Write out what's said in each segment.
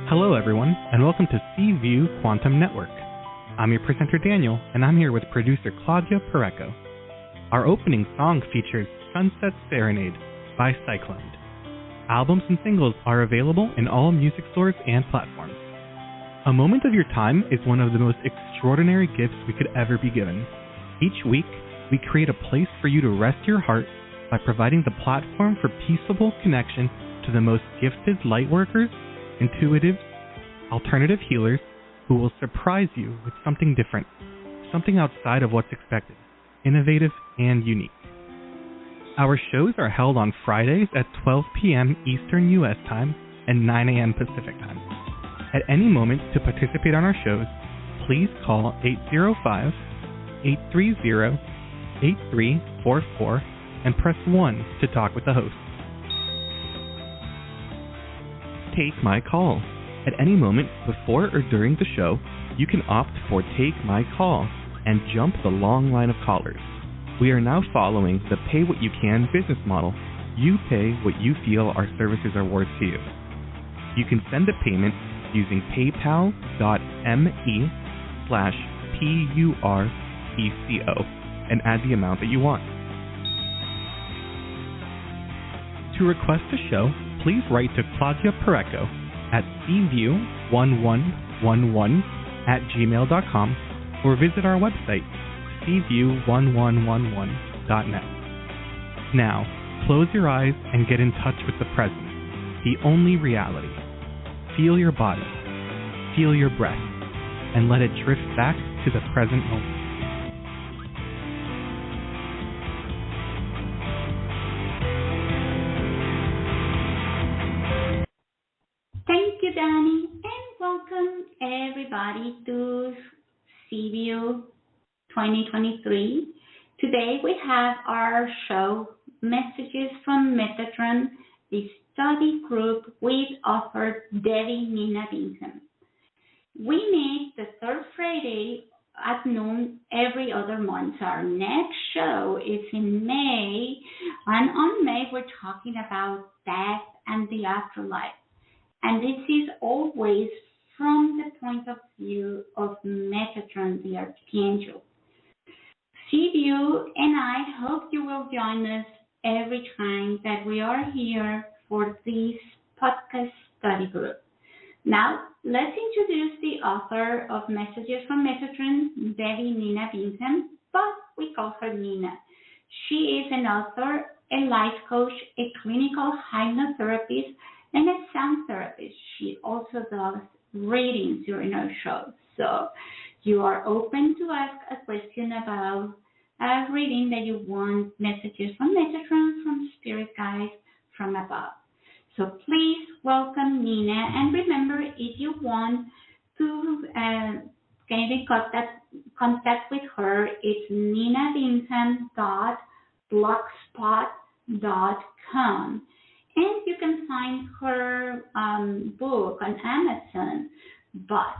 Hello, everyone, and welcome to Seaview Quantum Network. I'm your presenter, Daniel, and I'm here with producer Claudia Pareco. Our opening song features Sunset Serenade by Cyclone. Albums and singles are available in all music stores and platforms. A moment of your time is one of the most extraordinary gifts we could ever be given. Each week, we create a place for you to rest your heart by providing the platform for peaceable connection to the most gifted lightworkers, intuitives, alternative healers who will surprise you with something different, something outside of what's expected, innovative and unique. Our shows are held on Fridays at 12 p.m. Eastern U.S. time and 9 a.m. Pacific time. At any moment to participate on our shows, please call 805-830-8344 and press 1 to talk with the host. Take My Call. At any moment before or during the show, you can opt for Take My Call and jump the long line of callers. We are now following the pay what you can business model. You pay what you feel our services are worth to you. You can send a payment using paypal.me/PURECO and add the amount that you want. To request a show, please write to Claudia Pareco at cview1111@gmail.com or visit our website, cview1111.net. Now, close your eyes and get in touch with the present, the only reality. Feel your body, feel your breath, and let it drift back to the present moment. Thank you, Danny, and welcome everybody to Seaview 2023. Today we have our show, Messages from Metatron, the study group with author Devi Nina Bingham. We meet the third Friday at noon every other month. Our next show is in May, and on May we're talking about death and the afterlife. And this is always from the point of view of Metatron, the Archangel. Seaview and I hope you will join us every time that we are here for this podcast study group. Now, let's introduce the author of Messages from Metatron, Devi Nina Bingham, but we call her Nina. She is an author, a life coach, a clinical hypnotherapist, and a sound therapist. She also does readings during our show. So you are open to ask a question about a reading that you want, messages from Metatron, from spirit guides, from above. So please welcome Nina. And remember, if you want to get in contact with her, it's ninabingham.blogspot.com. And you can find her book on Amazon. But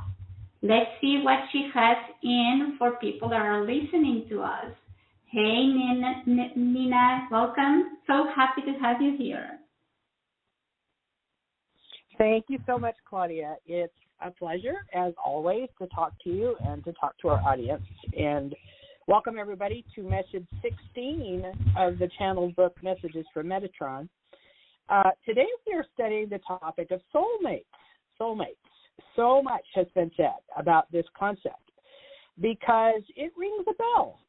let's see what she has in for people that are listening to us. Hey, Nina, welcome. So happy to have you here. Thank you so much, Claudia. It's a pleasure, as always, to talk to you and to talk to our audience. And welcome, everybody, to message 16 of the channeled book, Messages from Metatron. Today we are studying the topic of soulmates. Soulmates. So much has been said about this concept because it rings a bell.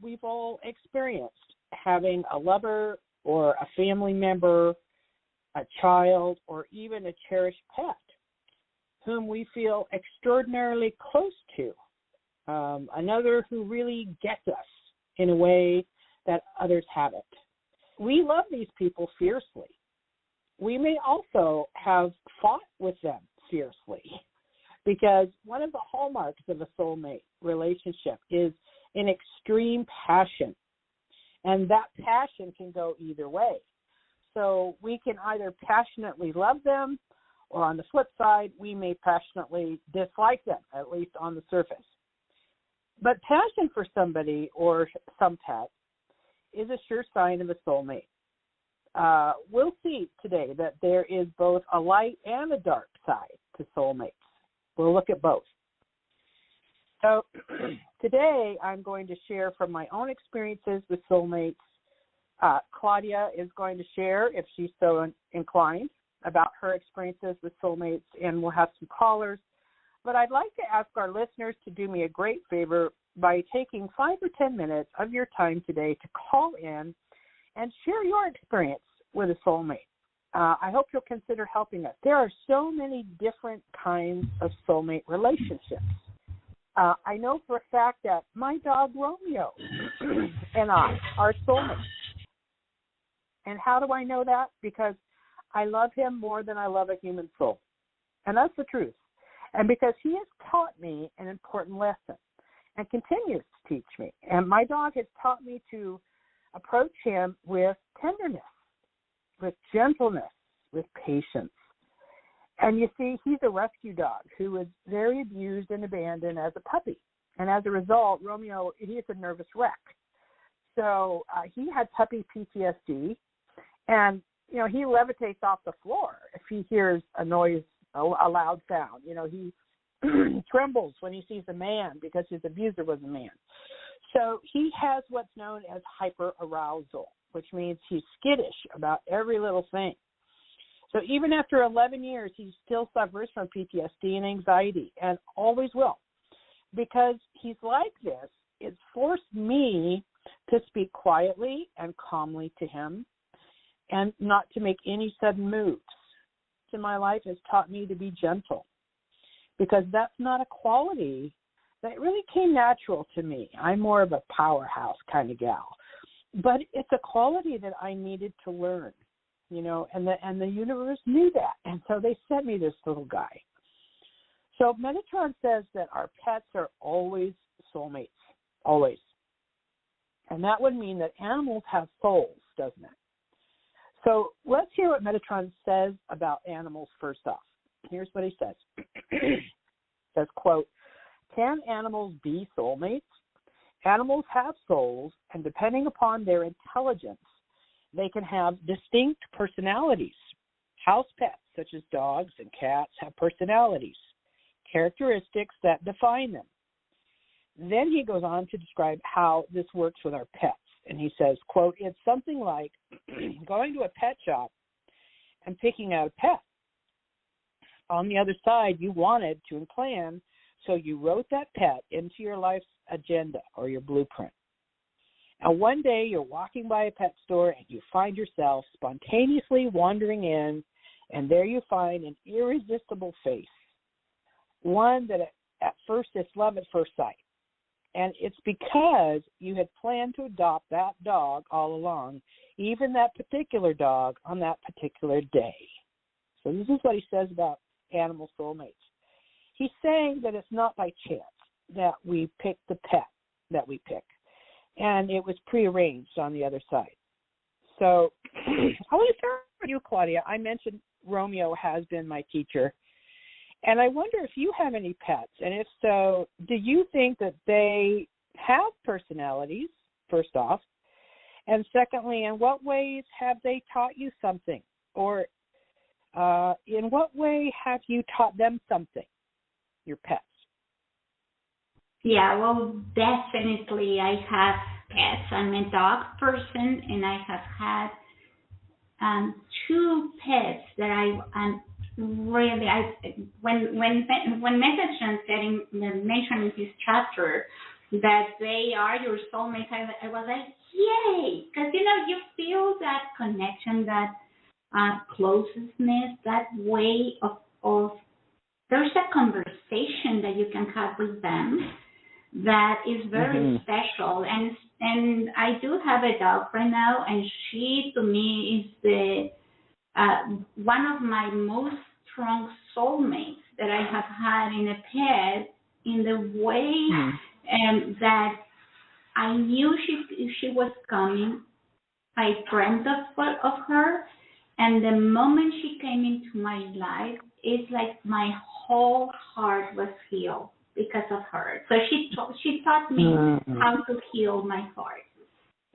We've all experienced having a lover or a family member, a child, or even a cherished pet whom we feel extraordinarily close to, another who really gets us in a way that others haven't. We love these people fiercely. We may also have fought with them fiercely because one of the hallmarks of a soulmate relationship is an extreme passion, and that passion can go either way. So we can either passionately love them, or on the flip side, we may passionately dislike them, at least on the surface. But passion for somebody or some pet is a sure sign of a soulmate. We'll see today that there is both a light and a dark side to soulmates. We'll look at both. So today I'm going to share from my own experiences with soulmates. Claudia is going to share, if she's so inclined, about her experiences with soulmates, and we'll have some callers. But I'd like to ask our listeners to do me a great favor by taking 5 or 10 minutes of your time today to call in and share your experience with a soulmate. I hope you'll consider helping us. There are so many different kinds of soulmate relationships. I know for a fact that my dog Romeo and I are soulmates. And how do I know that? Because I love him more than I love a human soul. And that's the truth. And because he has taught me an important lesson and continues to teach me. And my dog has taught me to approach him with tenderness, with gentleness, with patience. And you see, he's a rescue dog who was very abused and abandoned as a puppy. And as a result, Romeo, he is a nervous wreck. So he had puppy PTSD. And, you know, he levitates off the floor if he hears a noise, a loud sound. You know, he trembles when he sees a man because his abuser was a man. So he has what's known as hyperarousal, which means he's skittish about every little thing. So even after 11 years, he still suffers from PTSD and anxiety, and always will. Because he's like this, it's forced me to speak quietly and calmly to him and not to make any sudden moves. In my life has taught me to be gentle, because that's not a quality that really came natural to me. I'm more of a powerhouse kind of gal. But it's a quality that I needed to learn, you know, and the universe knew that. And so they sent me this little guy. So Metatron says that our pets are always soulmates, always. And that would mean that animals have souls, doesn't it? So let's hear what Metatron says about animals first off. Here's what he says. He says, quote, "Can animals be soulmates? Animals have souls, and depending upon their intelligence, they can have distinct personalities. House pets, such as dogs and cats, have personalities, characteristics that define them." Then he goes on to describe how this works with our pets. And he says, quote, "It's something like going to a pet shop and picking out a pet. On the other side, you wanted to and planned, so you wrote that pet into your life's agenda or your blueprint. And one day you're walking by a pet store and you find yourself spontaneously wandering in, and there you find an irresistible face, one that at first it's love at first sight. And it's because you had planned to adopt that dog all along, even that particular dog on that particular day." So this is what he says about animal soulmates. He's saying that it's not by chance that we pick the pet that we pick. And it was prearranged on the other side. So I want to start with you, Claudia. I mentioned Romeo has been my teacher. And I wonder if you have any pets, and if so, do you think that they have personalities, first off? And secondly, in what ways have they taught you something? Or in what way have you taught them something, your pets? Yeah, well, definitely I have pets. I'm a dog person, and I have had 2 pets that I'm really, when Metatron mentioned in his chapter that they are your soulmates, I was like, yay! Because, you know, you feel that connection, that closeness, that way of there's a conversation that you can have with them that is very special. And I do have a dog right now, and she, to me, is the one of my most strong soulmates that I have had in a pet, in the way that I knew she was coming. I dreamt of her, and the moment she came into my life, it's like my whole heart was healed because of her. So she taught me how to heal my heart.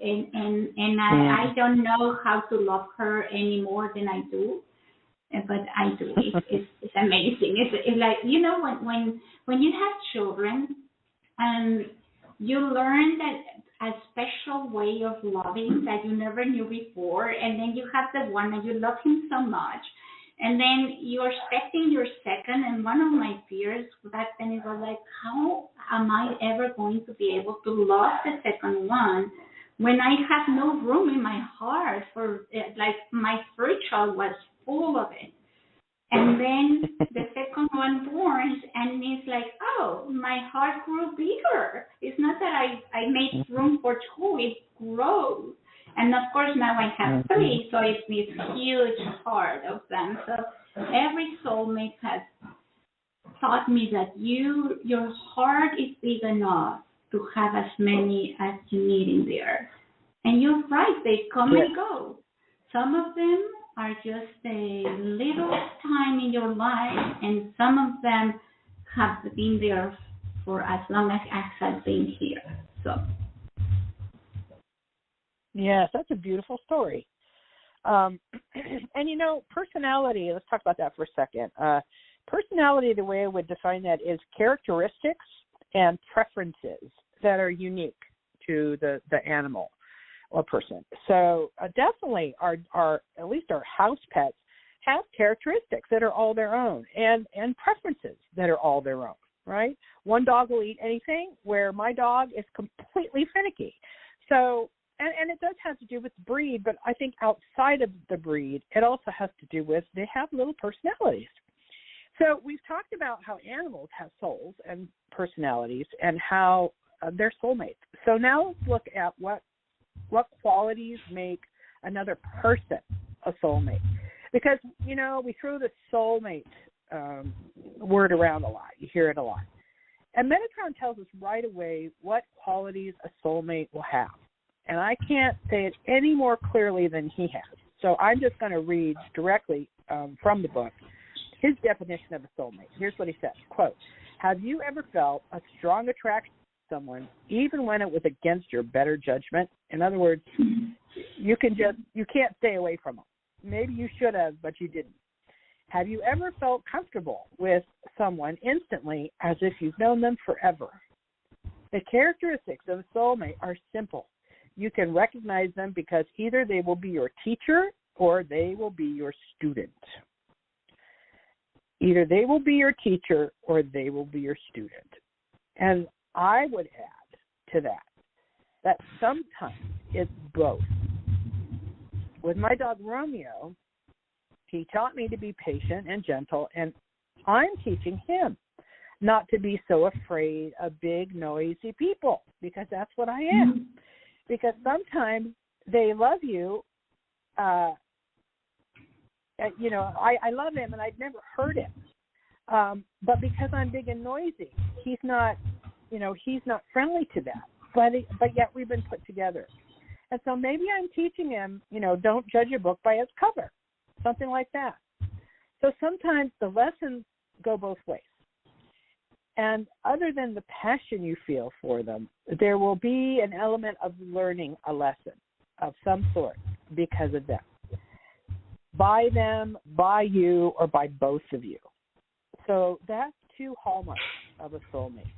And I don't know how to love her any more than I do, but I do. It's amazing. It's like, you know, when you have children, you learn that a special way of loving that you never knew before, and then you have the one and you love him so much, and then you're expecting your second. And one of my fears back then is like, how am I ever going to be able to love the second one when I have no room in my heart for it? Like, my first child was full of it. And then the second one born, and it's like, oh, my heart grew bigger. It's not that I made room for two, it grows. And of course now I have three, so it's this huge heart of them. So every soulmate has taught me that your heart is big enough to have as many as you need in there. And you're right, they come and go. Some of them are just a little time in your life, and some of them have been there for as long as I've been here. So, yes, that's a beautiful story. And you know, personality. Let's talk about that for a second. Personality, the way I would define that, is characteristics and preferences that are unique to the animal or person. So definitely our at least our house pets have characteristics that are all their own, and preferences that are all their own, right? One dog will eat anything, where my dog is completely finicky. So and it does have to do with the breed, but I think outside of the breed, it also has to do with they have little personalities. So we've talked about how animals have souls and personalities and how they're soulmates. So now let's look at what qualities make another person a soulmate. Because, you know, we throw the soulmate word around a lot. You hear it a lot. And Metatron tells us right away what qualities a soulmate will have. And I can't say it any more clearly than he has. So I'm just going to read directly from the book his definition of a soulmate. Here's what he says, quote, "Have you ever felt a strong attraction to someone even when it was against your better judgment?" In other words, you can't stay away from them. Maybe you should have, but you didn't. Have you ever felt comfortable with someone instantly as if you've known them forever? The characteristics of a soulmate are simple. You can recognize them because either they will be your teacher or they will be your student. Either they will be your teacher or they will be your student. And I would add to that sometimes it's both. With my dog Romeo, he taught me to be patient and gentle, and I'm teaching him not to be so afraid of big, noisy people, because that's what I am. Because sometimes they love you. You know, I love him, and I'd never hurt him. But because I'm big and noisy, he's not friendly to that. But yet we've been put together. And so maybe I'm teaching him, don't judge a book by its cover, something like that. So sometimes the lessons go both ways. And other than the passion you feel for them, there will be an element of learning a lesson of some sort because of them. By them, by you, or by both of you. So that's two hallmarks of a soulmate.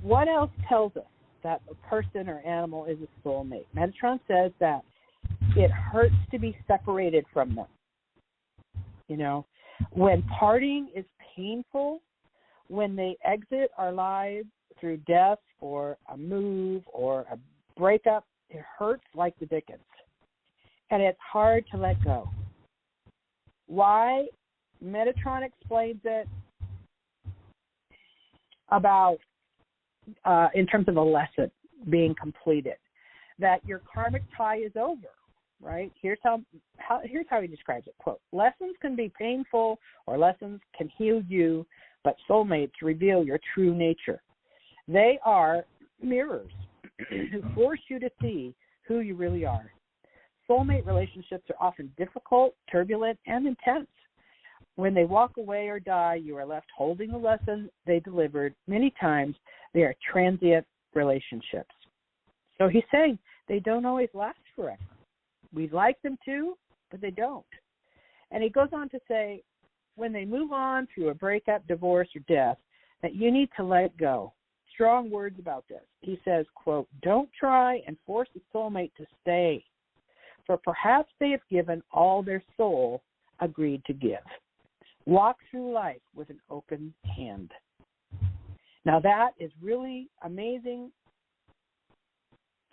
What else tells us that a person or animal is a soulmate? Metatron says that it hurts to be separated from them. When parting is painful, when they exit our lives through death or a move or a breakup, it hurts like the dickens. And it's hard to let go. Why? Metatron explains it about in terms of a lesson being completed, that your karmic tie is over, right? Here's how he describes it, quote, "Lessons can be painful or lessons can heal you, but soulmates reveal your true nature. They are mirrors who force you to see who you really are. Soulmate relationships are often difficult, turbulent, and intense. When they walk away or die, you are left holding the lesson they delivered. Many times they are transient relationships." So he's saying they don't always last forever. We'd like them to, but they don't. And he goes on to say, when they move on through a breakup, divorce, or death, that you need to let go. Strong words about this. He says, quote, "Don't try and force a soulmate to stay, for perhaps they have given all their soul agreed to give. Walk through life with an open hand." Now that is really amazing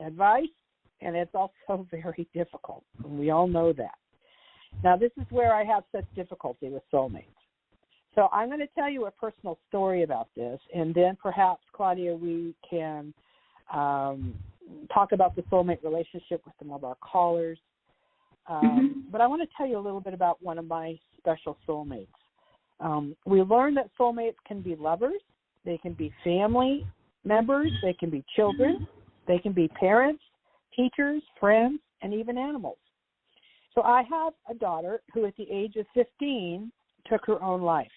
advice, and it's also very difficult, and we all know that. Now this is where I have such difficulty with soulmates. So I'm going to tell you a personal story about this, and then perhaps, Claudia, we can talk about the soulmate relationship with some of our callers. But I want to tell you a little bit about one of my special soulmates. We learned that soulmates can be lovers, they can be family members, they can be children, they can be parents, teachers, friends, and even animals. So I have a daughter who at the age of 15 took her own life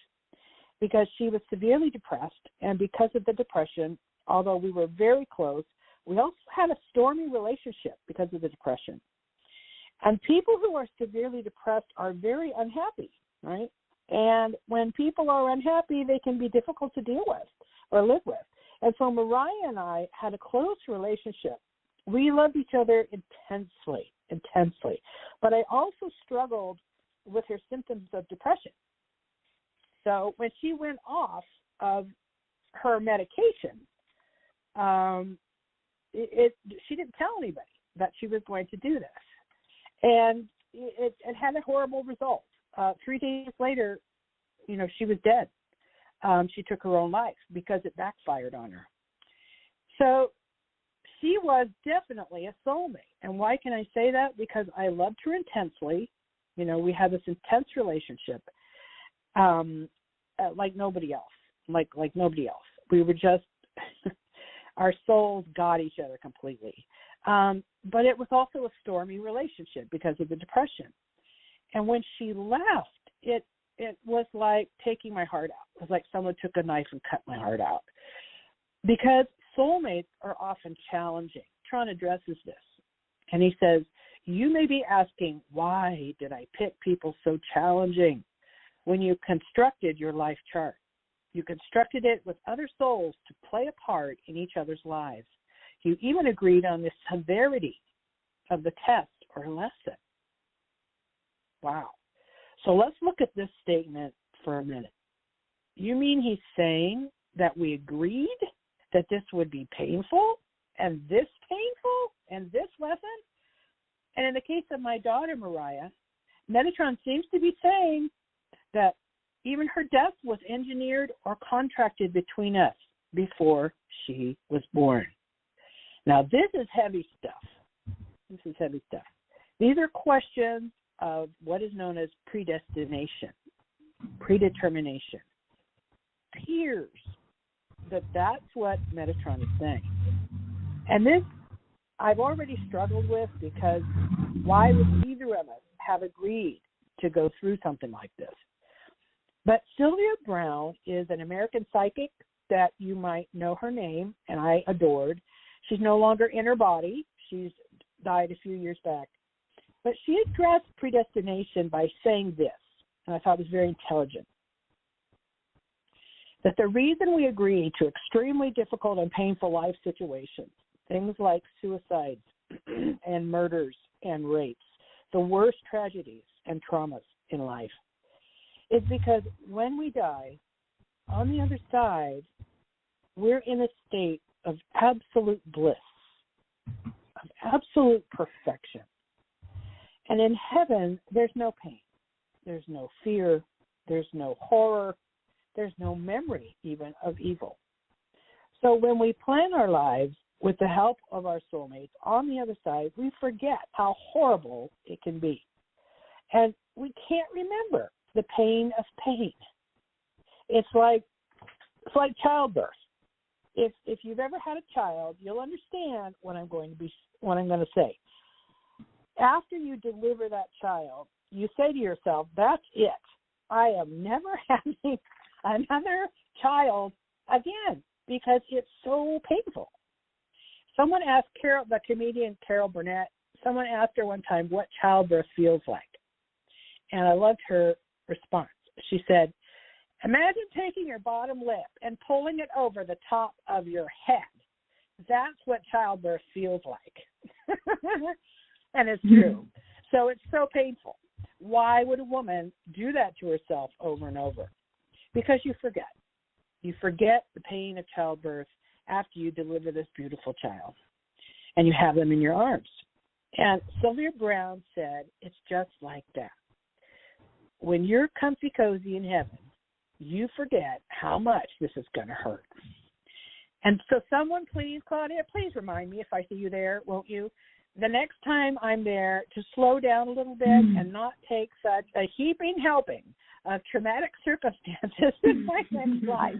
because she was severely depressed, and because of the depression, although we were very close, we also had a stormy relationship because of the depression. And people who are severely depressed are very unhappy, right? And when people are unhappy, they can be difficult to deal with or live with. And so Mariah and I had a close relationship. We loved each other intensely. But I also struggled with her symptoms of depression. So when she went off of her medication, she didn't tell anybody that she was going to do this. And it had a horrible result. 3 days later, she was dead. She took her own life because it backfired on her. So she was definitely a soulmate. And why can I say that? Because I loved her intensely. We had this intense relationship, like nobody else. Like nobody else. We were just, our souls got each other completely. But it was also a stormy relationship because of the depression. And when she left, it was like taking my heart out. It was like someone took a knife and cut my heart out. Because soulmates are often challenging. Tron addresses this. And he says, you may be asking, why did I pick people so challenging? When you constructed your life chart, you constructed it with other souls to play a part in each other's lives. You even agreed on the severity of the test or lesson. Wow. So let's look at this statement for a minute. You mean he's saying that we agreed that this would be painful and this painful and this lesson? And in the case of my daughter, Mariah, Metatron seems to be saying that even her death was engineered or contracted between us before she was born. Now, this is heavy stuff. These are questions of what is known as predestination, predetermination. Appears that that's what Metatron is saying. And this I've already struggled with, because why would either of us have agreed to go through something like this? But Sylvia Brown is an American psychic that you might know her name, and I adored. She's no longer in her body. She's died a few years back. But she addressed predestination by saying this, and I thought it was very intelligent, that the reason we agree to extremely difficult and painful life situations, things like suicides and murders and rapes, the worst tragedies and traumas in life, is because when we die, on the other side, we're in a state of absolute bliss, of absolute perfection. And in heaven, there's no pain, there's no fear, there's no horror, there's no memory even of evil. So when we plan our lives with the help of our soulmates on the other side, we forget how horrible it can be. And we can't remember the pain of pain. It's like childbirth. If you've ever had a child, you'll understand what I'm going to say. After you deliver that child, you say to yourself, that's it. I am never having another child again, because it's so painful. Someone asked the comedian Carol Burnett, someone asked her one time what childbirth feels like. And I loved her response. She said, imagine taking your bottom lip and pulling it over the top of your head. That's what childbirth feels like. And it's true. So it's so painful. Why would a woman do that to herself over and over? Because you forget. You forget the pain of childbirth after you deliver this beautiful child and you have them in your arms. And Sylvia Browne said, it's just like that. When you're comfy cozy in heaven, you forget how much this is going to hurt. And so someone, please, Claudia, please remind me if I see you there, won't you? The next time I'm there, to slow down a little bit and not take such a heaping helping of traumatic circumstances in my next life.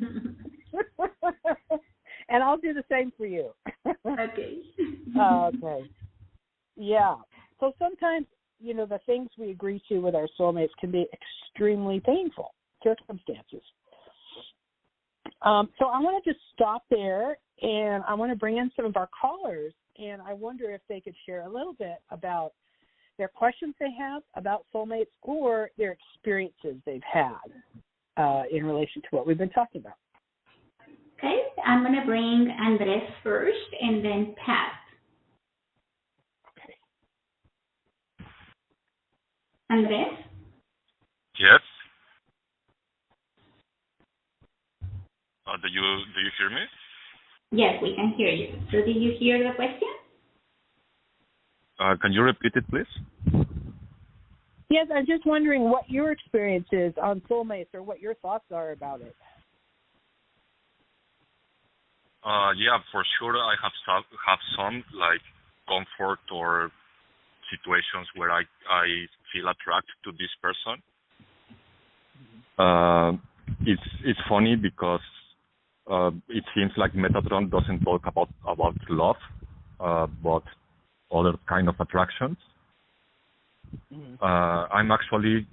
And I'll do the same for you. Okay. Okay. Yeah. So sometimes, the things we agree to with our soulmates can be extremely painful circumstances. So I want to just stop there, and I want to bring in some of our callers, and I wonder if they could share a little bit about their questions they have about soulmates or their experiences they've had in relation to what we've been talking about. Okay, I'm going to bring Andres first and then Pat. Okay. Andres? Yes. Do you hear me? Yes, we can hear you. So did you hear the question? Can you repeat it, please? Yes, I'm just wondering what your experience is on soulmates or what your thoughts are about it. Yeah, for sure. I have some like comfort or situations where I feel attracted to this person. It's funny because it seems like Metatron doesn't talk about love, but other kind of attractions. I'm actually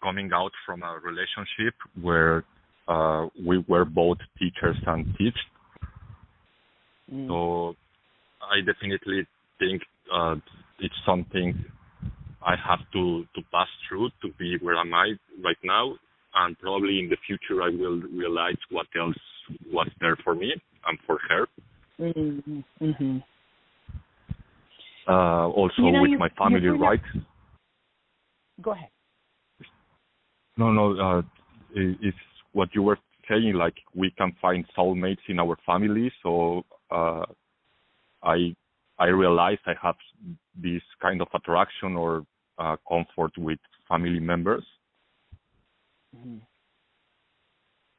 coming out from a relationship where we were both teachers and teach. So I definitely think it's something I have to pass through to be where am I right now, and probably in the future I will realize what else was there for me and for her. Also with my family, right? Go ahead. No, it's what you were saying, like we can find soulmates in our family, so I realize I have this kind of attraction or comfort with family members.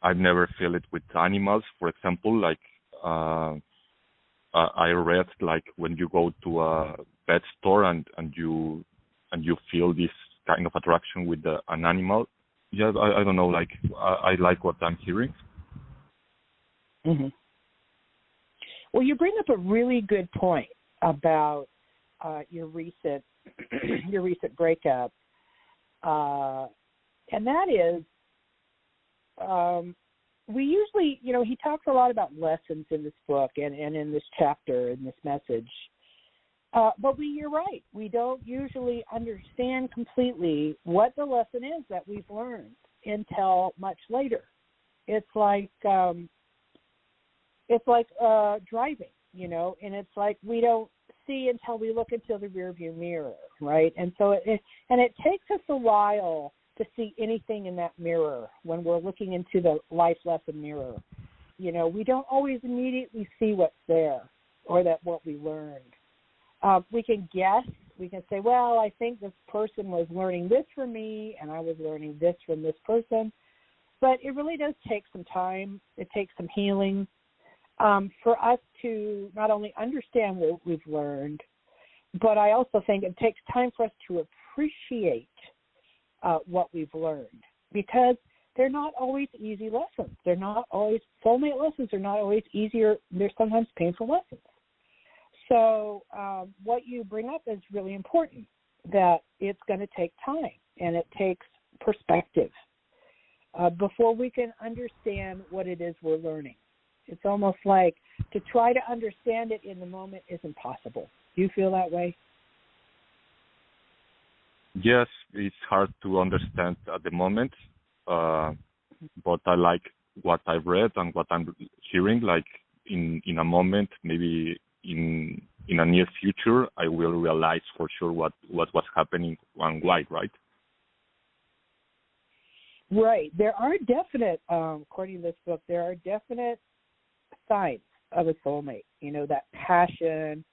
I've never felt it with animals. For example, like I read like when you go to a pet store and you feel this kind of attraction with an animal. Yeah, I don't know. Like I like what I'm hearing. Well, you bring up a really good point about your recent breakup, and that is, we usually, he talks a lot about lessons in this book and in this chapter, in this message. But you're right. We don't usually understand completely what the lesson is that we've learned until much later. It's like driving, and it's like we don't see until we look into the rearview mirror, right? And so it takes us a while to see anything in that mirror when we're looking into the life lesson mirror. We don't always immediately see what's there or what we learned. We can guess. We can say, well, I think this person was learning this from me and I was learning this from this person. But it really does take some time. It takes some healing for us to not only understand what we've learned, but I also think it takes time for us to appreciate what we've learned, because they're not always easy lessons. They're not always, soulmate lessons are not always easier. They're sometimes painful lessons. So what you bring up is really important, that it's going to take time and it takes perspective before we can understand what it is we're learning. It's almost like to try to understand it in the moment is impossible. Do you feel that way? Yes, it's hard to understand at the moment. but I like what I've read and what I'm hearing. Like in a moment, maybe in a near future, I will realize for sure what was happening and why. Right. Right. There are definite, according to this book, there are definite signs of a soulmate. You know, that passion.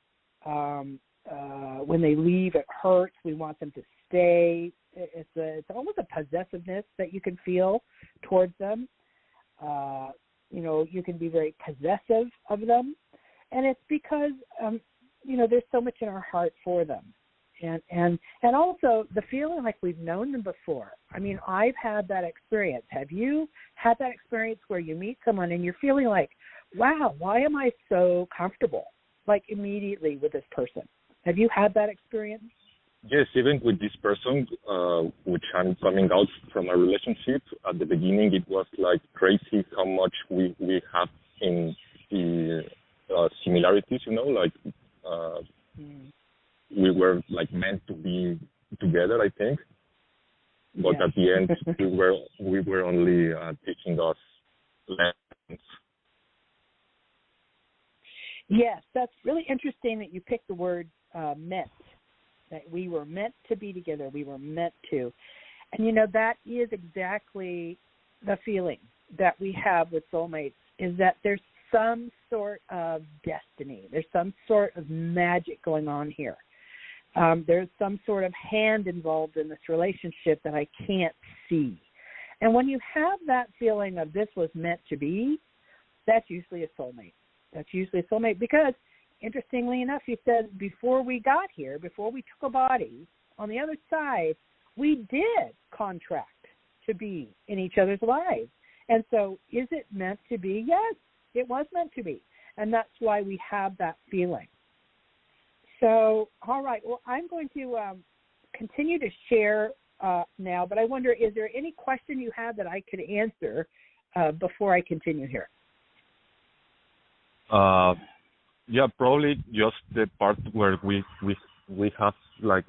When they leave, it hurts. We want them to stay. It's almost a possessiveness that you can feel towards them. You know, you can be very possessive of them, and it's because you know, there's so much in our heart for them, and also the feeling like we've known them before. I mean, I've had that experience. Have you had that experience where you meet someone and you're feeling like, wow, why am I so comfortable, like immediately with this person? Have you had that experience? Yes, even with this person, which I'm coming out from a relationship, at the beginning it was like crazy how much we have in the similarities, you know, like we were like meant to be together, I think. But at the end, we were only teaching us lessons. Yes, that's really interesting that you picked the word meant. That we were meant to be together. We were meant to. And, you know, that is exactly the feeling that we have with soulmates, is that there's some sort of destiny. There's some sort of magic going on here. There's some sort of hand involved in this relationship that I can't see. And when you have that feeling of this was meant to be, that's usually a soulmate. That's usually a soulmate because, interestingly enough, he said before we got here, before we took a body, on the other side, we did contract to be in each other's lives. And so is it meant to be? Yes, it was meant to be. And that's why we have that feeling. So, all right, well, I'm going to continue to share now, but I wonder, is there any question you have that I could answer before I continue here? Yeah, probably just the part where we have like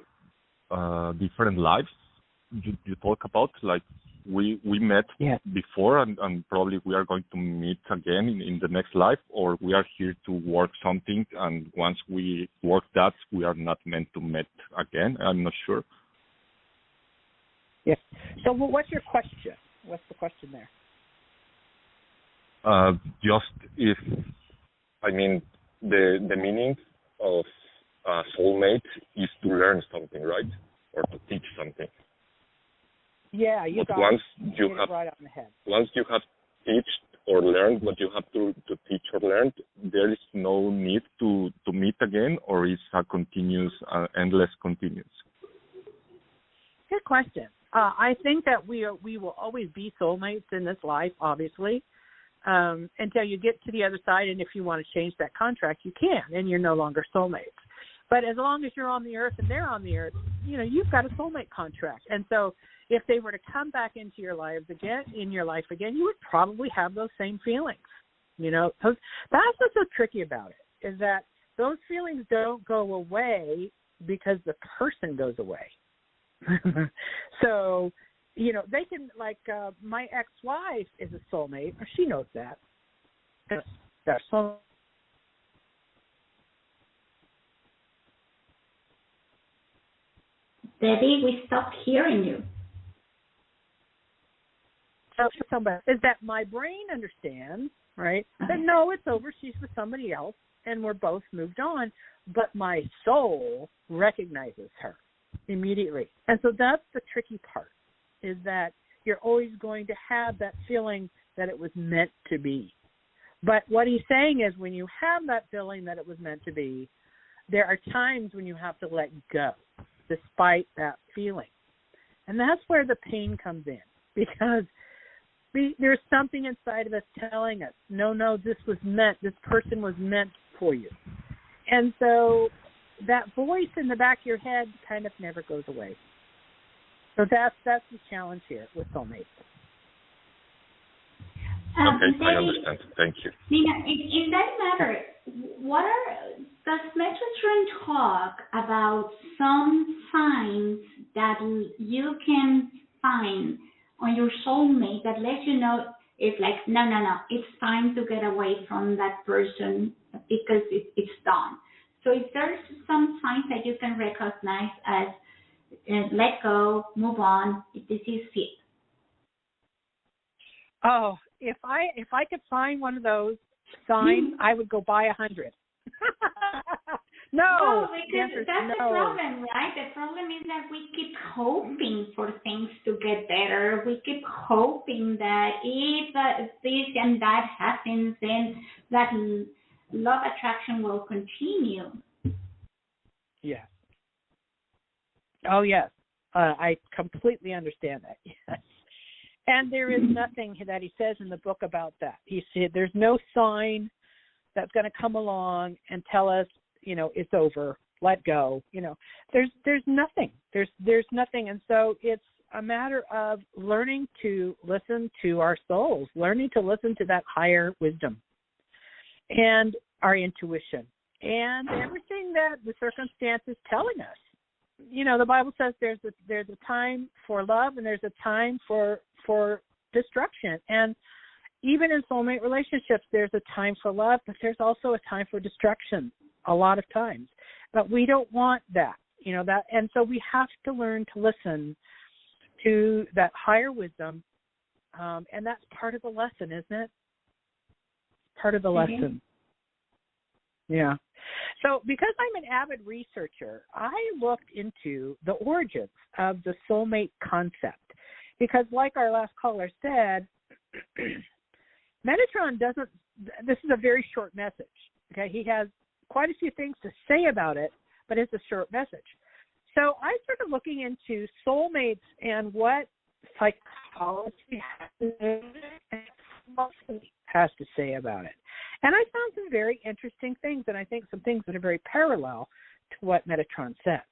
different lives. You talk about like we met before, and probably we are going to meet again in the next life, or we are here to work something, and once we work that, we are not meant to meet again. I'm not sure. Yes. So, what's your question? What's the question there? Just if, I mean, the meaning of soulmate is to learn something, right? Or to teach something. Yeah, you but got once it. you have right on the head. Once you have teached or learned what you have to teach or learn, there is no need to meet again, or is a continuous, endless continuous? Good question. I think that we will always be soulmates in this life, obviously, until you get to the other side. And if you want to change that contract, you can, and you're no longer soulmates. But as long as you're on the earth and they're on the earth, you know, you've got a soulmate contract. And so if they were to come back into your lives again, you would probably have those same feelings. You know, that's what's so tricky about it, is that those feelings don't go away because the person goes away. So, you know, they can, like, my ex-wife is a soulmate, or she knows that. That's soulmate. Debbie, we stopped hearing you. So is that my brain understands, right, that no, it's over, she's with somebody else, and we're both moved on, but my soul recognizes her immediately. And so that's the tricky part, is that you're always going to have that feeling that it was meant to be. But what he's saying is when you have that feeling that it was meant to be, there are times when you have to let go despite that feeling. And that's where the pain comes in, because there's something inside of us telling us, no, this person was meant for you. And so that voice in the back of your head kind of never goes away. So that's the challenge here with soulmates. Okay, Debbie, I understand. Thank you. Nina, in that matter, does Metatron talk about some signs that you can find on your soulmate that lets you know it's like, no, it's time to get away from that person because it's done. So if there's some signs that you can recognize as let go, move on, this is it. Oh, if I could find one of those signs, I would go buy 100. No, because that's the problem, right? The problem is that we keep hoping for things to get better. We keep hoping that if this and that happens, then that love attraction will continue. Yes. Oh, yes. I completely understand that. Yes. And there is nothing that he says in the book about that. He said there's no sign that's going to come along and tell us, it's over, let go. There's nothing. There's nothing. And so it's a matter of learning to listen to our souls, learning to listen to that higher wisdom and our intuition and everything that the circumstance is telling us. The Bible says there's a time for love and there's a time for destruction. And even in soulmate relationships, there's a time for love, but there's also a time for destruction a lot of times. But we don't want that, and so we have to learn to listen to that higher wisdom, and that's part of the lesson, isn't it? Part of the lesson. Yeah. So because I'm an avid researcher, I looked into the origins of the soulmate concept because like our last caller said, Metatron this is a very short message, okay? He has quite a few things to say about it, but it's a short message. So I started looking into soulmates and what psychology has to say about it. And I found some very interesting things, and I think some things that are very parallel to what Metatron says.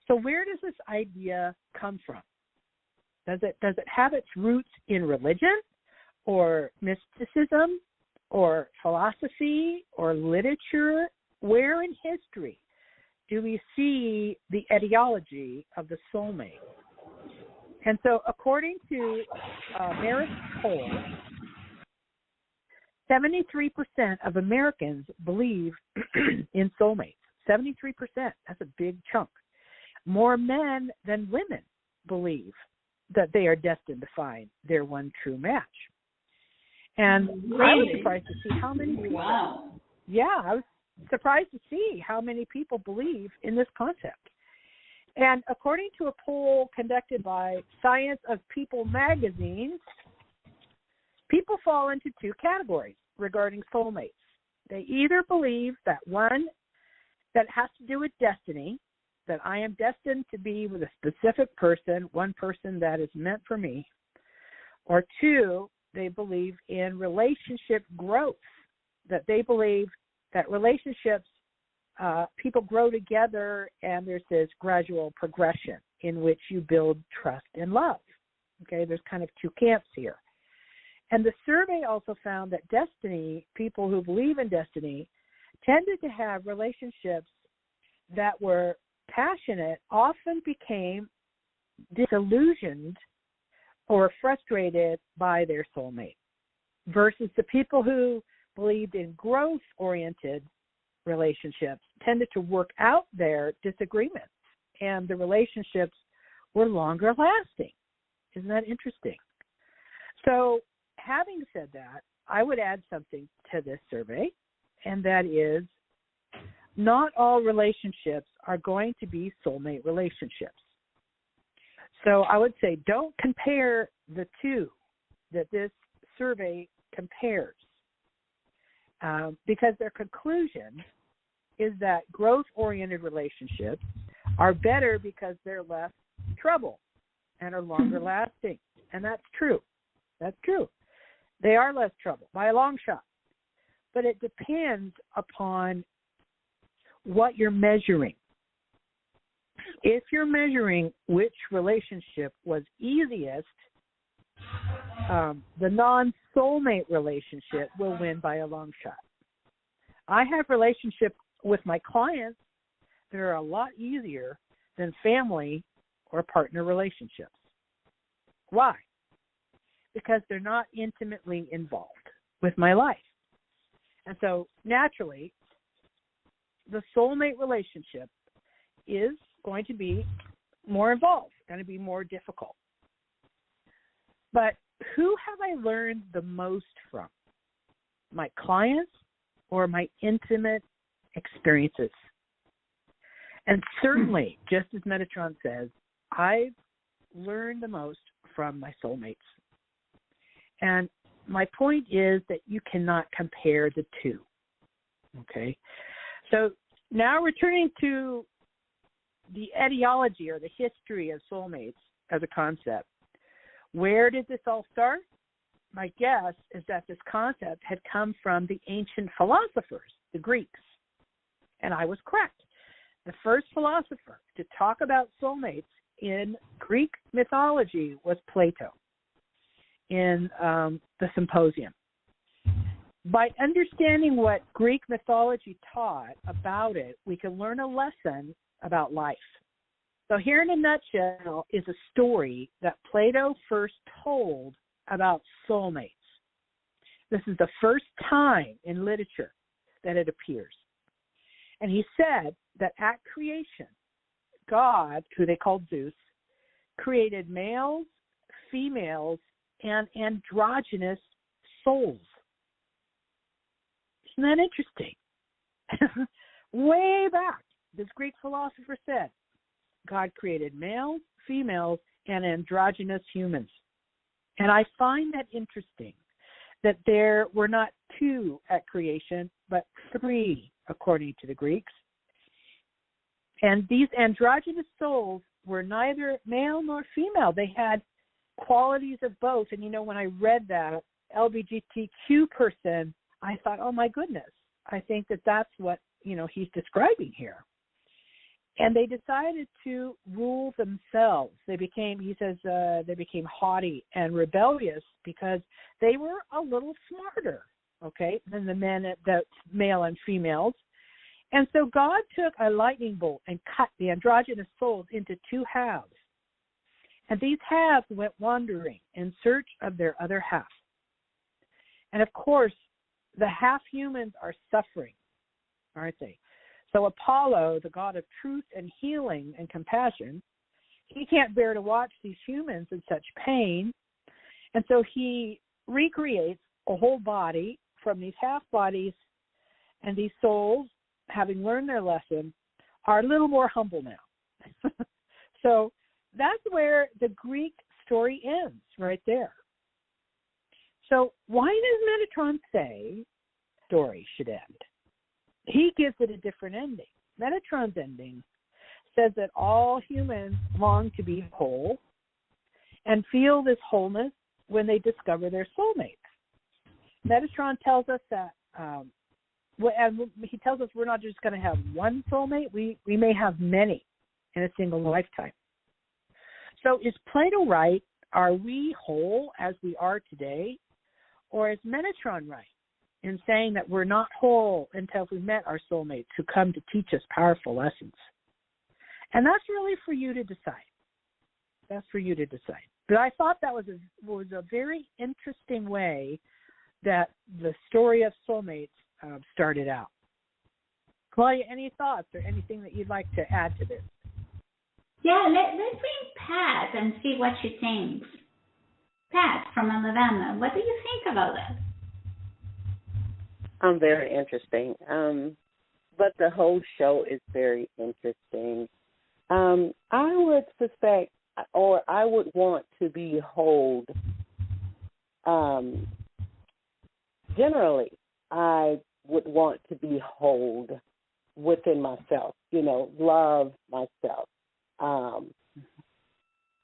So where does this idea come from? Does it have its roots in religion or mysticism or philosophy or literature? Where in history do we see the etiology of the soulmate? And so according to Maris poll, 73% of Americans believe in soulmates. 73%. That's a big chunk. More men than women believe that they are destined to find their one true match. And really? I was surprised to see how many people. Wow. Yeah, I was surprised to see how many people believe in this concept. And according to a poll conducted by Science of People magazine, people fall into two categories regarding soulmates. They either believe that one that has to do with destiny, that I am destined to be with a specific person, one person that is meant for me, or two, they believe in relationship growth, that they believe that relationships, people grow together and there's this gradual progression in which you build trust and love. Okay, there's kind of two camps here. And the survey also found that destiny, people who believe in destiny, tended to have relationships that were passionate, often became disillusioned or frustrated by their soulmate, versus the people who believed in growth-oriented relationships tended to work out their disagreements, and the relationships were longer lasting. Isn't that interesting? So having said that, I would add something to this survey, and that is not all relationships are going to be soulmate relationships. So I would say don't compare the two that this survey compares, because their conclusion is that growth-oriented relationships are better because they're less trouble and are longer lasting. And that's true. That's true. They are less trouble by a long shot. But it depends upon what you're measuring. If you're measuring which relationship was easiest, the non-soulmate relationship will win by a long shot. I have relationships with my clients that are a lot easier than family or partner relationships. Why? because they're not intimately involved with my life. And so naturally, the soulmate relationship is going to be more involved, going to be more difficult. But who have I learned the most from? My clients or my intimate experiences? And certainly, just as Metatron says, I've learned the most from my soulmates. And my point is that you cannot compare the two. Okay? So now returning to the etiology or the history of soulmates as a concept. Where did this all start? My guess is that this concept had come from the ancient philosophers, the Greeks. And I was correct. The first philosopher to talk about soulmates in Greek mythology was Plato in the Symposium. By understanding what Greek mythology taught about it, we can learn a lesson about life. So here in a nutshell is a story that Plato first told about soulmates. This is the first time in literature that it appears. And he said that at creation, God, who they called Zeus, created males, females, and androgynous souls. Isn't that interesting? Way back, this Greek philosopher said, God created males, females, and androgynous humans. And I find that interesting, that there were not two at creation, but three, according to the Greeks. And these androgynous souls were neither male nor female. They had qualities of both. And, you know, when I read that LGBTQ person, I thought, oh, my goodness, I think that that's what, you know, he's describing here. And they decided to rule themselves. They became, he says, they became haughty and rebellious because they were a little smarter, okay, than the men, the male and females. And so God took a lightning bolt and cut the androgynous souls into two halves. And these halves went wandering in search of their other half. And of course, the half humans are suffering, aren't they? So Apollo, the god of truth and healing and compassion, he can't bear to watch these humans in such pain. And so he recreates a whole body from these half bodies, and these souls, having learned their lesson, are a little more humble now. So that's where the Greek story ends, right there. So why does Metatron say the story should end? He gives it a different ending. Metatron's ending says that all humans long to be whole and feel this wholeness when they discover their soulmates. Metatron tells us that, and he tells us we're not just going to have one soulmate, we may have many in a single lifetime. So is Plato right? Are we whole as we are today? Or is Metatron right in saying that we're not whole until we met our soulmates who come to teach us powerful lessons? And that's really for you to decide. That's for you to decide. But I thought that was a very interesting way that the story of soulmates started out. Claudia, any thoughts or anything that you'd like to add to this? Yeah, let's bring Pat and see what she thinks. Pat from Alabama, what do you think about that? Very interesting. But the whole show is very interesting. I would suspect, or I would want to be whole. Generally, I would want to be whole within myself, love myself,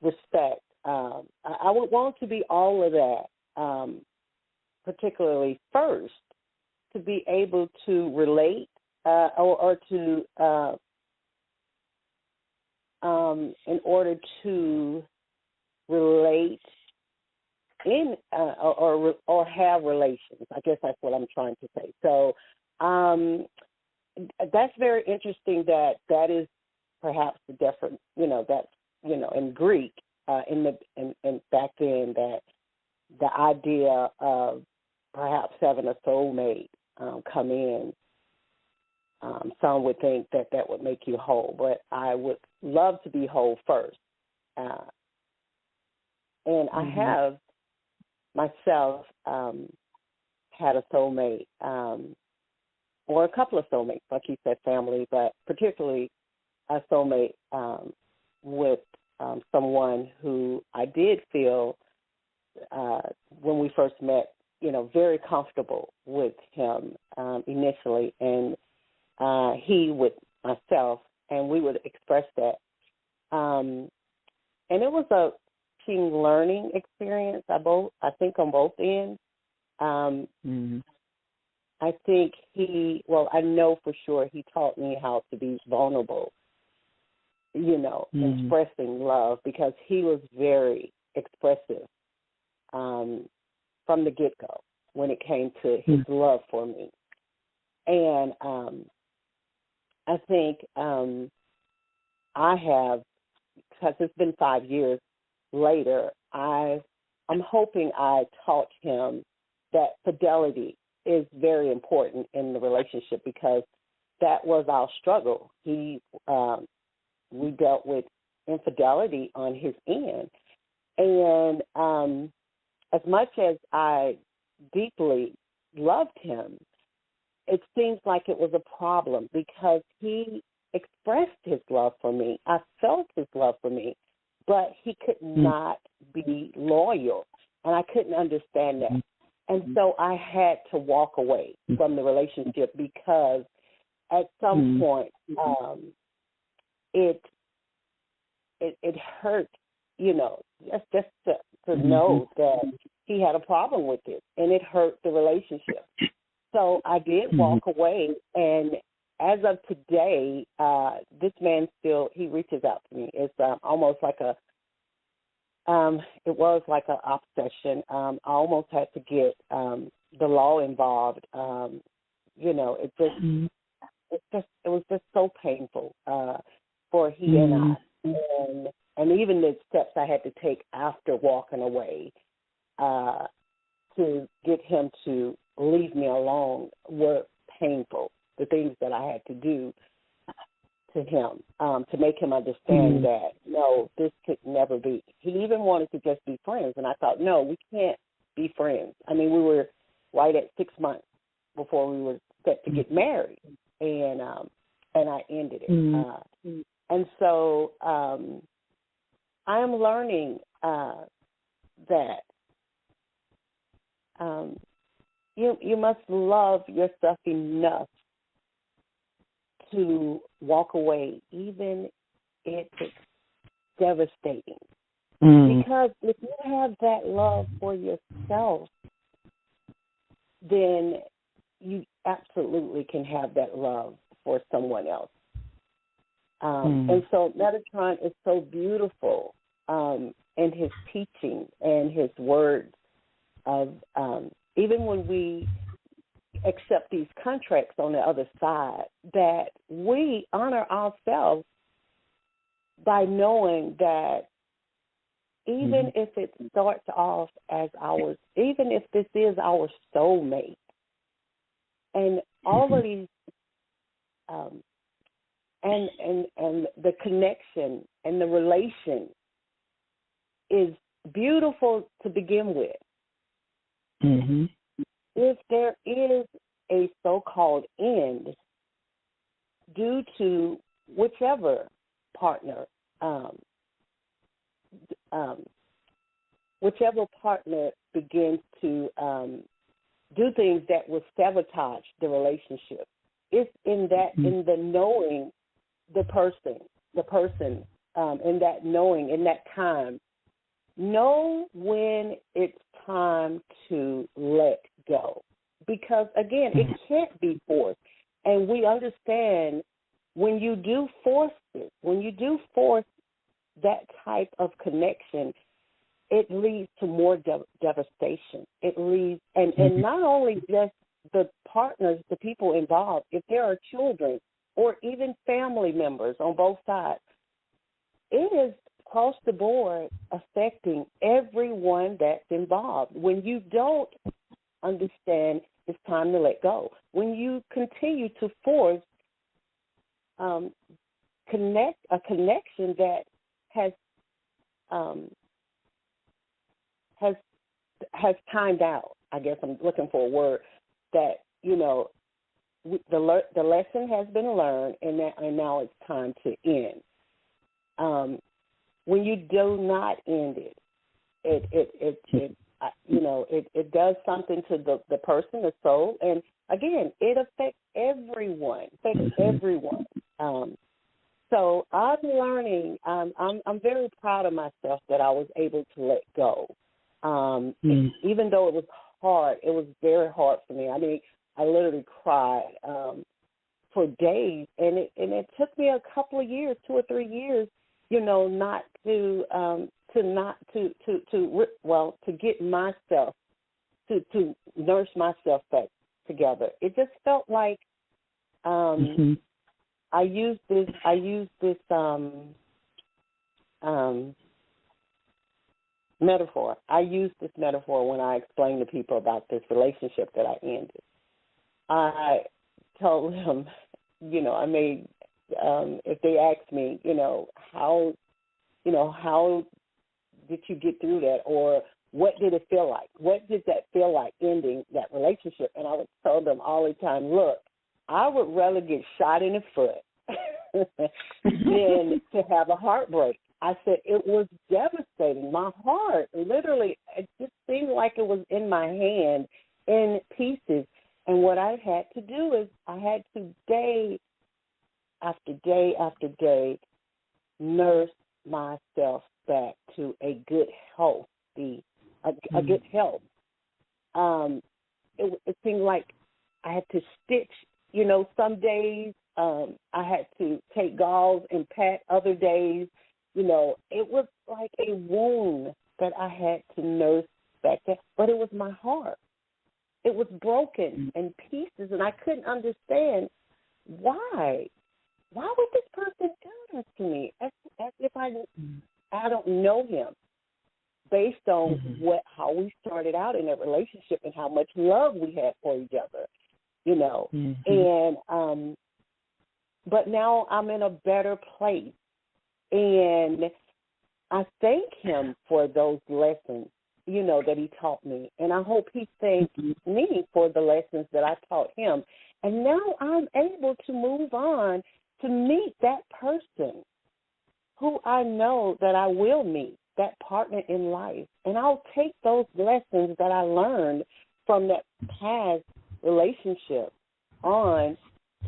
respect. I would want to be all of that, particularly first, to be able to relate or to, in order to relate in or have relations. I guess that's what I'm trying to say. So that's very interesting that is perhaps the difference, in Greek, in back then, that the idea of perhaps having a soulmate come in, some would think that would make you whole, but I would love to be whole first. And I have myself had a soulmate, or a couple of soulmates, like you said, family, but particularly a soulmate with someone who I did feel when we first met, very comfortable with him initially, and he with myself, and we would express that. And it was a teaching learning experience, I think on both ends. I think I know for sure he taught me how to be vulnerable, expressing love, because he was very expressive from the get-go when it came to his love for me. And I think I have, because it's been 5 years later, I'm hoping I taught him that fidelity is very important in the relationship, because that was our struggle. We dealt with infidelity on his end. And as much as I deeply loved him, it seems like it was a problem, because he expressed his love for me. I felt his love for me, but he could not be loyal, and I couldn't understand that. And so I had to walk away from the relationship, because at some point it hurt, just to know that he had a problem with it, and it hurt the relationship. So I did walk away, and as of today, this man he reaches out to me. It's almost like it was like an obsession. I almost had to get the law involved. It was just so painful for he and I, and even the steps I had to take after walking away to get him to leave me alone were painful. The things that I had to do to him to make him understand that, no, this could never be. He even wanted to just be friends, and I thought, no, we can't be friends. I mean, we were right at 6 months before we were set to get married, and I ended it. And so I am learning that you must love yourself enough to walk away, even if it's devastating. Because if you have that love for yourself, then you absolutely can have that love for someone else. And so Metatron is so beautiful in his teaching and his words of even when we accept these contracts on the other side, that we honor ourselves by knowing that even if it starts off as ours, even if this is our soulmate, and all of these, and the connection and the relation is beautiful to begin with. If there is a so-called end due to whichever partner begins to do things that will sabotage the relationship, it's in the knowing the person, in that knowing, in that time, know when it's time to let go. Because, again, it can't be forced. And we understand when you do force it, when you do force that type of connection, it leads to more devastation. It leads, and not only just the partners, the people involved, if there are children or even family members on both sides, it is across the board affecting everyone that's involved. When you don't understand it's time to let go, when you continue to force a connection that has timed out. I guess I'm looking for a word that, you know, the lesson has been learned, and now it's time to end. When you do not end it, it does something to the person, the soul, and again, it affects everyone. So I'm learning. I'm very proud of myself that I was able to let go. Even though it was hard, it was very hard for me. I mean, I literally cried for days, and it took me a couple of years, 2 or 3 years, you know, not to get myself to nurse myself back together. It just felt like I used this metaphor. I use this metaphor when I explain to people about this relationship that I ended. I told them, you know, I made, if they asked me, how did you get through that, or what did it feel like? What did that feel like, ending that relationship? And I would tell them all the time, look, I would rather get shot in the foot than to have a heartbreak. I said it was devastating. My heart, literally, it just seemed like it was in my hand in pieces. And what I had to do is I had to day after day after day nurse myself back to a good health. A good health. It seemed like I had to stitch. You know, some days I had to take gauze and pat. Other days, you know, it was like a wound that I had to nurse back there. But it was my heart. It was broken in pieces, and I couldn't understand why. Why would this person do this to me? As if I don't know him, based on how we started out in that relationship and how much love we had for each other, you know. And but now I'm in a better place, and I thank him for those lessons, you know, that he taught me. And I hope he thanks me for the lessons that I taught him. And now I'm able to move on to meet that person who I know that I will meet, that partner in life. And I'll take those lessons that I learned from that past relationship on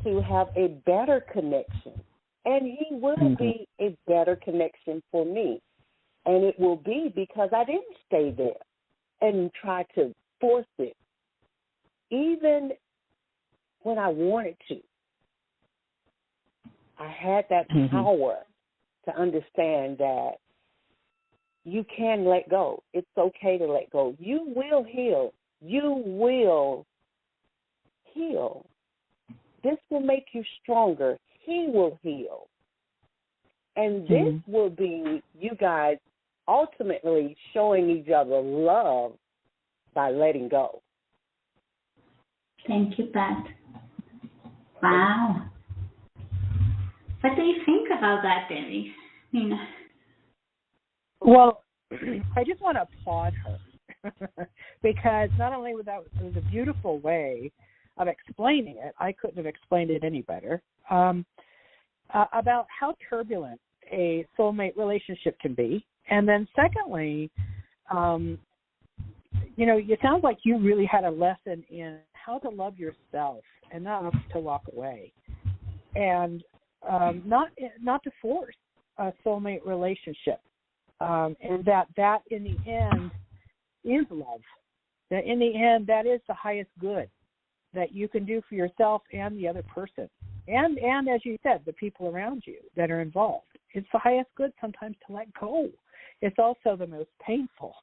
to have a better connection. And he will be a better connection for me. And it will be because I didn't stay there and try to force it, even when I wanted to. I had that power to understand that you can let go. It's okay to let go. You will heal. You will heal. This will make you stronger. He will heal. And this will be you guys ultimately showing each other love by letting go. Thank you, Pat. Wow. What do you think about that, Devi? Nina? Well, I just want to applaud her because not only was it was a beautiful way of explaining it, I couldn't have explained it any better, about how turbulent a soulmate relationship can be. And then secondly, you know, it sounds like you really had a lesson in how to love yourself and not to walk away, and not to force a soulmate relationship, and that in the end is love. That in the end, that is the highest good that you can do for yourself and the other person, and as you said, the people around you that are involved. It's the highest good sometimes to let go. It's also the most painful.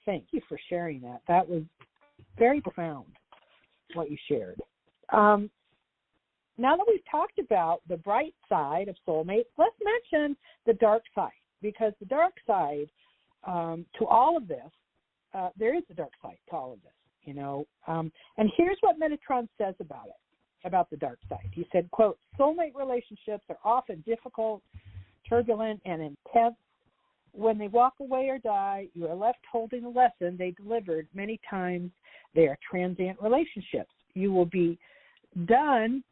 Thank you for sharing that. That was very profound, what you shared. Now that we've talked about the bright side of soulmates, let's mention the dark side, because the dark side to all of this, there is a dark side to all of this, you know. And here's what Metatron says about it, about the dark side. He said, quote, soulmate relationships are often difficult, turbulent, and intense. When they walk away or die, you are left holding a lesson they delivered many times. They are transient relationships. You will be done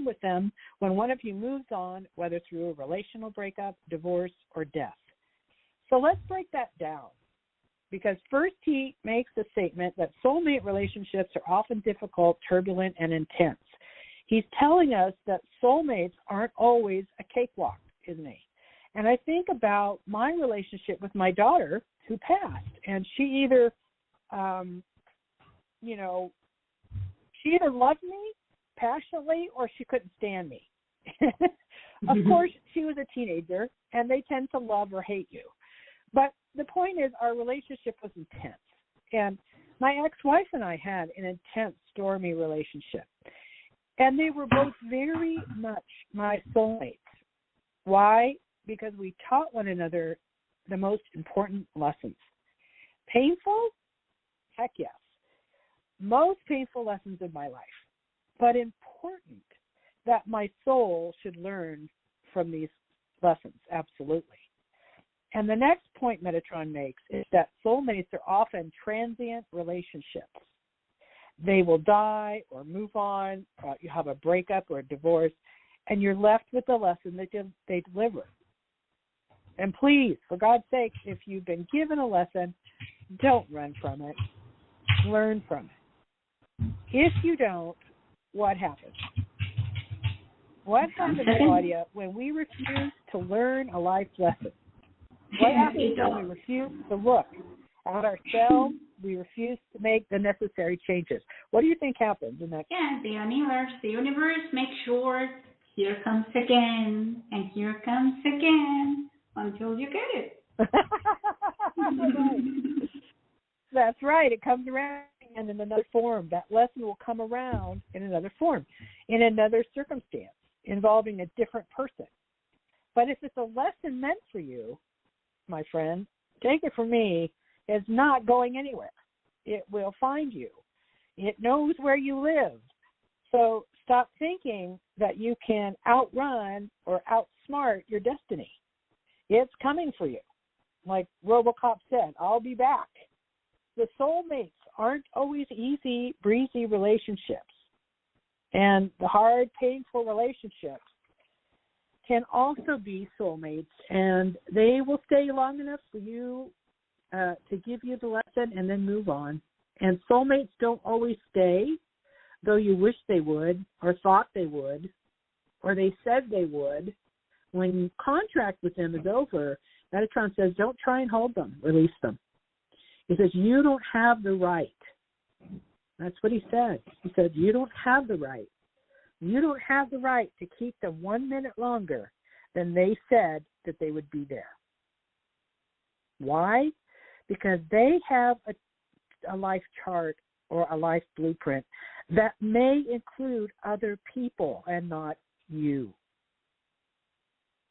with them when one of you moves on, whether through a relational breakup, divorce, or death. So let's break that down, because first he makes the statement that soulmate relationships are often difficult, turbulent, and intense. He's telling us that soulmates aren't always a cakewalk, isn't he? And I think about my relationship with my daughter who passed, and she either, she either loved me passionately or she couldn't stand me. Of course, she was a teenager, and they tend to love or hate you. But the point is, our relationship was intense. And my ex-wife and I had an intense, stormy relationship. And they were both very much my soulmates. Why? Because we taught one another the most important lessons. Painful? Heck yes. Most painful lessons in my life. But important that my soul should learn from these lessons, absolutely. And the next point Metatron makes is that soulmates are often transient relationships. They will die or move on, or you have a breakup or a divorce, and you're left with the lesson that they deliver. And please, for God's sake, if you've been given a lesson, don't run from it. Learn from it. If you don't, what happens? What happens, Claudia, when we refuse to learn a life lesson? What happens when we refuse to look at ourselves? We refuse to make the necessary changes. What do you think happens in that? Yeah, the universe makes sure here comes again, and here comes again, until you get it. That's right. It comes around and in another form. That lesson will come around in another form, in another circumstance, involving a different person. But if it's a lesson meant for you, my friend, take it from me, it's not going anywhere. It will find you. It knows where you live. So stop thinking that you can outrun or outsmart your destiny. It's coming for you. Like RoboCop said, I'll be back. The soulmates aren't always easy, breezy relationships. And the hard, painful relationships can also be soulmates, and they will stay long enough for you to give you the lesson and then move on. And soulmates don't always stay, though you wish they would or thought they would or they said they would. When contract with them is over, Metatron says, don't try and hold them, release them. He says, you don't have the right. That's what he said. He said, you don't have the right. You don't have the right to keep them 1 minute longer than they said that they would be there. Why? Because they have a life chart or a life blueprint that may include other people and not you.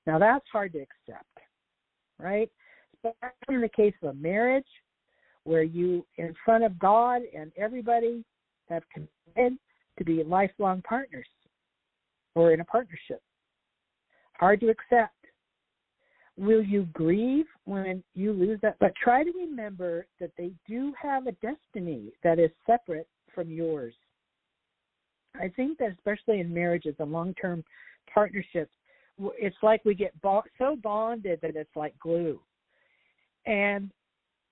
Now, that's hard to accept, right? Especially in the case of a marriage where you, in front of God and everybody, have committed to be lifelong partners or in a partnership. Hard to accept. Will you grieve when you lose that? But try to remember that they do have a destiny that is separate from yours. I think that especially in marriages and long-term partnerships, it's like we get so bonded that it's like glue. And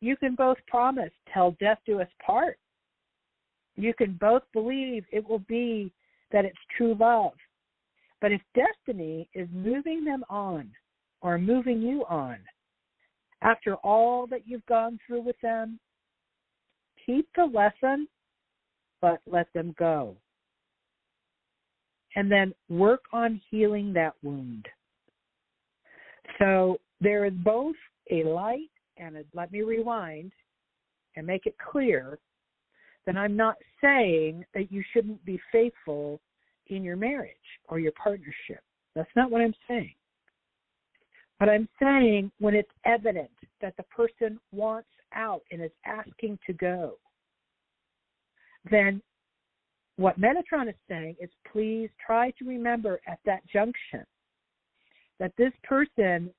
you can both promise till death do us part. You can both believe it will be that it's true love. But if destiny is moving them on or moving you on, after all that you've gone through with them, keep the lesson, but let them go. And then work on healing that wound. So there is both a light and let me rewind and make it clear that I'm not saying that you shouldn't be faithful in your marriage or your partnership. That's not what I'm saying. But I'm saying when it's evident that the person wants out and is asking to go, then what Metatron is saying is please try to remember at that junction that this person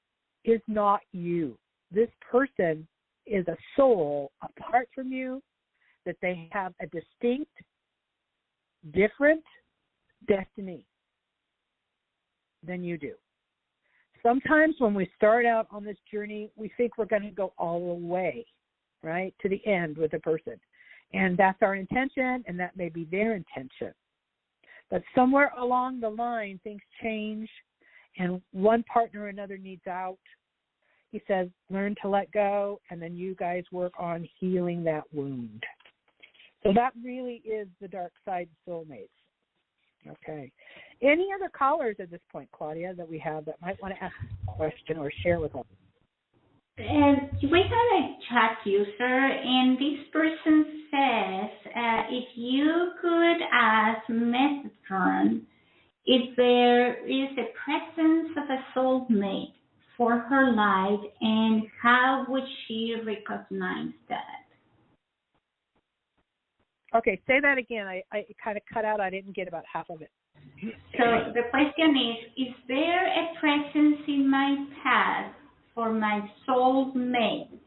is not you. This person is a soul apart from you, that they have a distinct, different destiny than you do. Sometimes when we start out on this journey, we think we're going to go all the way, right, to the end with a person. And that's our intention, and that may be their intention. But somewhere along the line, things change, and one partner or another needs out. He says, learn to let go, and then you guys work on healing that wound. So that really is the dark side of soulmates. Okay. Any other callers at this point, Claudia, that we have that might want to ask a question or share with us? And we have a chat user, and this person says if you could ask Metatron if there is a presence of a soulmate for her life, and how would she recognize that? Okay, say that again. I kind of cut out. I didn't get about half of it. So the question is there a presence in my past for my soulmate,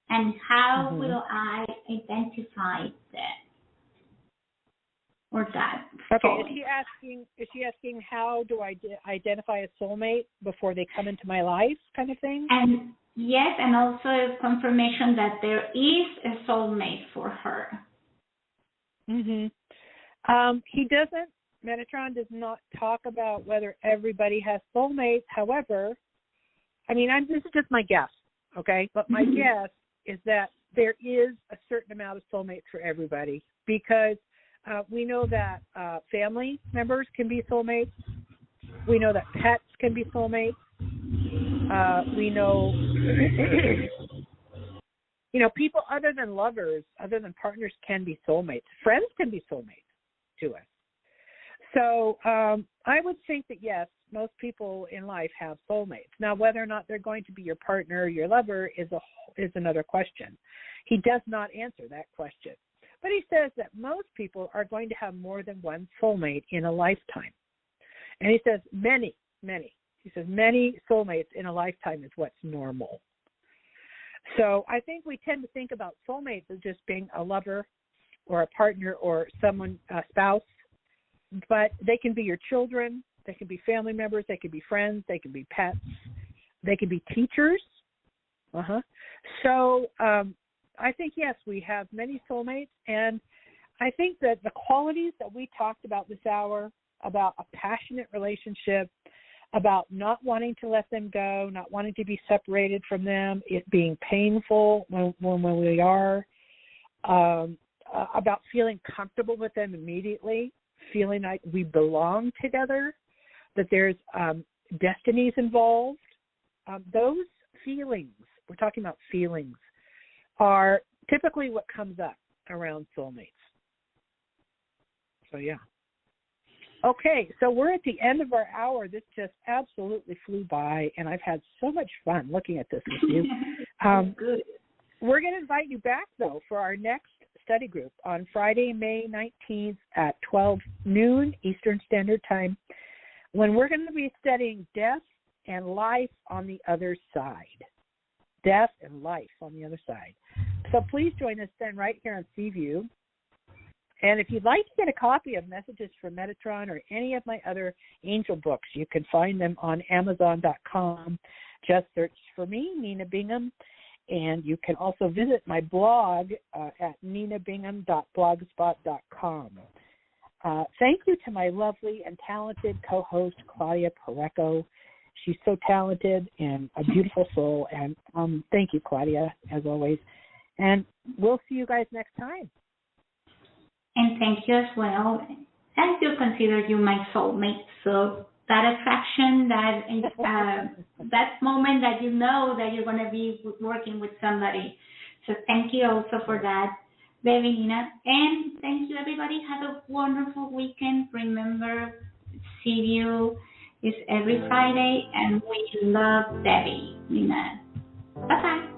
and how will I identify that or that? Okay, is she asking how do I identify a soulmate before they come into my life, kind of thing? And yes, and also confirmation that there is a soulmate for her. He doesn't. Metatron does not talk about whether everybody has soulmates. However, I mean, this is just my guess, okay? But my guess is that there is a certain amount of soulmates for everybody, because we know that family members can be soulmates. We know that pets can be soulmates. We know, people other than lovers, other than partners can be soulmates. Friends can be soulmates to us. So I would think that, yes, most people in life have soulmates. Now, whether or not they're going to be your partner or your lover is another question. He does not answer that question. But he says that most people are going to have more than one soulmate in a lifetime. And he says many. He says many soulmates in a lifetime is what's normal. So I think we tend to think about soulmates as just being a lover or a partner or someone, a spouse. But they can be your children, they can be family members, they can be friends, they can be pets, they can be teachers. So I think, yes, we have many soulmates, and I think that the qualities that we talked about this hour, about a passionate relationship, about not wanting to let them go, not wanting to be separated from them, it being painful when we are, about feeling comfortable with them immediately, feeling like we belong together, that there's destinies involved. Those feelings, we're talking about feelings, are typically what comes up around soulmates. So, yeah. Okay, so we're at the end of our hour. This just absolutely flew by, and I've had so much fun looking at this with you. Good. We're going to invite you back, though, for our next study group on Friday, May 19th at 12 noon Eastern Standard Time, when we're going to be studying death and life on the other side. Death and life on the other side. So please join us then right here on Seaview. And if you'd like to get a copy of Messages from Metatron or any of my other angel books, you can find them on Amazon.com. Just search for me, Nina Bingham. And you can also visit my blog at ninabingham.blogspot.com. Thank you to my lovely and talented co-host, Claudia Pareco. She's so talented and a beautiful soul. And thank you, Claudia, as always. And we'll see you guys next time. And thank you as well. I do consider you my soulmate, so that attraction, that moment that you know that you're going to be working with somebody. So thank you also for that, Devi Nina. And thank you, everybody. Have a wonderful weekend. Remember, see you is every Friday, and we love Devi Nina. Bye-bye.